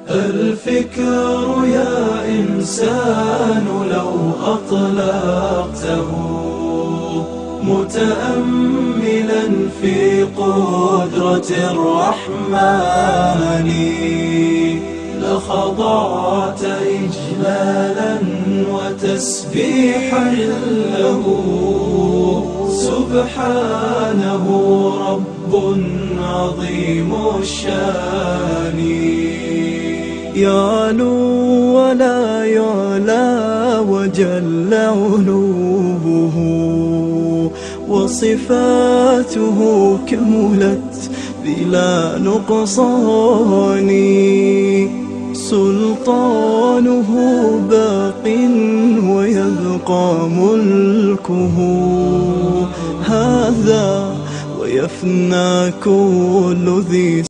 الفكر يا إنسان لو أطلقته متأملا في قدرة الرحمن لخضعت إجلالا وتسبيحا له. سبحانه رب عظيم الشان يعلو ولا يعلى وجل علوه وصفاته كملت بلا نقصان. سلطانه باق ويبقى ملكه هذا ويفنى كل ذي